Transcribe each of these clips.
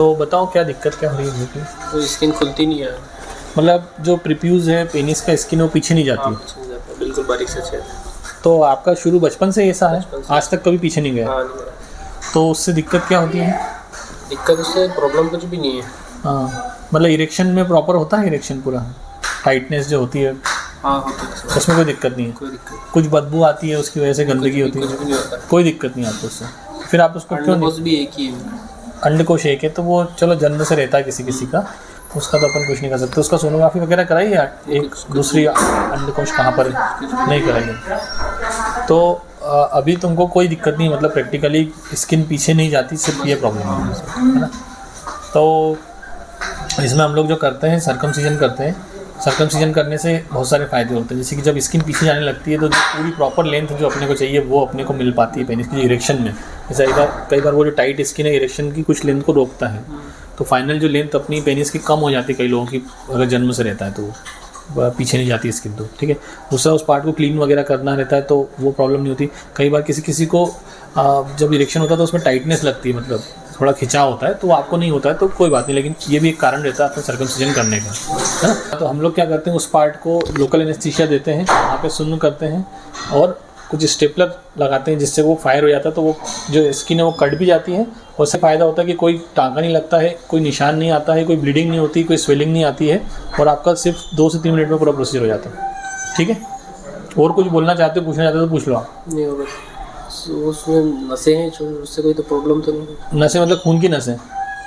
तो बताओ क्या दिक्कत क्या हो रही है? तो स्किन खुलती नहीं है। मतलब जो प्रीप्यूज है पेनिस का स्किन वो पीछे नहीं जाती? पीछे नहीं जाता, बिल्कुल बारीक से छेद। तो आपका शुरू बचपन से ऐसा है? बचपन से। आज तक कभी पीछे नहीं गया? हाँ नहीं है। तो उससे दिक्कत क्या होती है? दिक्कत उससे प्रॉब्लम कुछ भी नहीं है। हाँ, मतलब इरेक्शन में प्रॉपर होता है इरेक्शन पूरा? टाइटनेस जो होती है हाँ होती है, उसमें कोई दिक्कत नहीं है? कोई दिक्कत कुछ बदबू आती है उसकी वजह से, गंदगी होती कुछ है? भी नहीं होता। कोई दिक्कत नहीं आपको उससे? फिर आप उसको क्यों अंडकोश भी एक ही है। अंडकोश एक है तो वो चलो जन्म से रहता है किसी किसी का, उसका तो अपन कुछ नहीं कर सकते। उसका सोनोग्राफी वगैरह कराई है? एक दूसरी अंडकोश कहाँ पर है? नहीं कराई। तो अभी तुमको कोई दिक्कत नहीं, मतलब प्रैक्टिकली स्किन पीछे नहीं जाती, सिर्फ ये प्रॉब्लम है ना? तो इसमें हम लोग जो करते हैं सर्कमसिजन करते हैं। सर्कमसिजन करने से बहुत सारे फ़ायदे होते हैं, जैसे कि जब स्किन पीछे जाने लगती है तो जो पूरी प्रॉपर लेंथ जो अपने को चाहिए वो अपने को मिल पाती है पेनिस की इरेक्शन में। जैसे कई बार वो जो टाइट स्किन है इरेक्शन की कुछ लेंथ को रोकता है, तो फाइनल जो लेंथ अपनी पेनिस की कम हो जाती है कई लोगों की, अगर जन्म से रहता है तो वो पीछे नहीं जाती स्किन, तो ठीक है। दूसरा उस पार्ट को क्लीन वगैरह करना रहता है तो वो प्रॉब्लम नहीं होती। कई बार किसी को जब इरेक्शन होता है तो उसमें टाइटनेस लगती है, मतलब थोड़ा खिंचाव होता है, तो आपको नहीं होता है तो कोई बात नहीं, लेकिन ये भी एक कारण रहता है अपने सर्कमसिजन करने का, है ना? तो हम लोग क्या करते हैं, उस पार्ट को लोकल एनेस्थीसिया देते हैं, वहाँ पे सुन्न करते हैं और कुछ स्टेपलर लगाते हैं जिससे वो फायर हो जाता है, तो वो जो स्किन है वो कट भी जाती है। और उससे फ़ायदा होता है कि कोई टाँका नहीं लगता है, कोई निशान नहीं आता है, कोई ब्लीडिंग नहीं होती, कोई स्वेलिंग नहीं आती है, और आपका सिर्फ 2 से 3 मिनट में पूरा प्रोसीजर हो जाता है, ठीक है। और कुछ बोलना चाहते हो, पूछना चाहते हो तो पूछ लो आप। नहीं होगा, उसमें नसें हैं, उससे कोई तो प्रॉब्लम तो नहीं? नसें मतलब खून की नसें?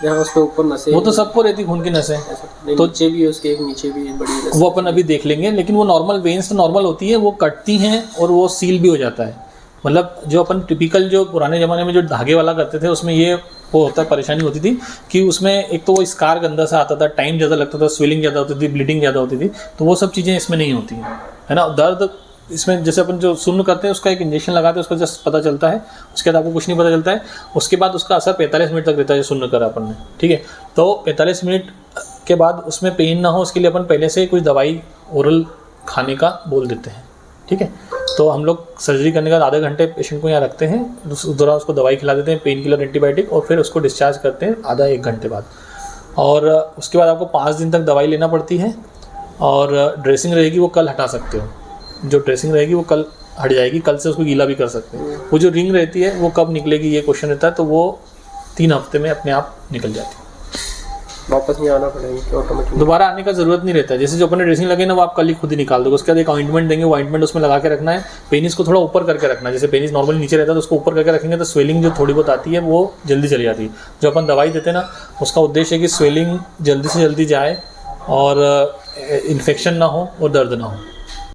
यहाँ उसके ऊपर नसें, वो तो सबको रहती खून की नसें, तो नीचे भी उसके एक नीचे भी बड़ी नसें, वो अपन अभी देख लेंगे। लेकिन वो नॉर्मल वेन्स तो नॉर्मल होती है, वो कटती हैं और वो सील भी हो जाता है। मतलब जो अपन टिपिकल जो पुराने ज़माने में जो धागे वाला करते थे उसमें ये वो होता परेशानी होती थी कि उसमें एक तो वो स्कार गंदा सा आता था, टाइम ज़्यादा लगता था, स्वेलिंग ज़्यादा होती थी, ब्लीडिंग ज़्यादा होती थी, तो वो सब चीज़ें इसमें नहीं होती हैं, है ना। दर्द इसमें जैसे अपन जो सुन्न करते हैं उसका एक इंजेक्शन लगाते हैं, उसका जस्ट पता चलता है, उसके बाद आपको कुछ नहीं पता चलता है। उसके बाद उसका असर 45 मिनट तक रहता है जो सुन्न करा अपन ने, ठीक है। तो 45 मिनट के बाद उसमें पेन ना हो उसके लिए अपन पहले से कुछ दवाई ओरल खाने का बोल देते हैं, ठीक है। तो हम लोग सर्जरी करने के बाद आधे घंटे पेशेंट को यहाँ रखते हैं, उस दौरान उसको दवाई खिला देते हैं, पेन किलर, एंटीबायोटिक, और फिर उसको डिस्चार्ज करते हैं आधा 1 घंटे बाद। और उसके बाद आपको 5 दिन तक दवाई लेना पड़ती है, और ड्रेसिंग रहेगी वो कल हटा सकते हो, जो ड्रेसिंग रहेगी वो कल हट जाएगी, कल से उसको गीला भी कर सकते हैं। वो जो रिंग रहती है वो कब निकलेगी ये क्वेश्चन रहता है, तो वो 3 हफ्ते में अपने आप निकल जाती है। वापस नहीं आना पड़ेगा ऑटोमेटिक? दोबारा आने का जरूरत नहीं रहता है। जैसे जो अपने ड्रेसिंग लगे ना वो आप कल ही खुद ही निकाल दोगे। उसके बाद एक ऑइंटमेंट देंगे, वो ऑइंटमेंट उसमें लगा के रखना है। पेनिस को थोड़ा ऊपर करके रखना है, जैसे पेनिस नॉर्मली नीचे रहता है तो उसको ऊपर करके रखेंगे तो स्वेलिंग जो थोड़ी बहुत आती है वो जल्दी चली जाती है। जो अपन दवाई देते हैं ना उसका उद्देश्य है कि स्वेलिंग जल्दी से जल्दी जाए और इन्फेक्शन ना हो और दर्द ना हो।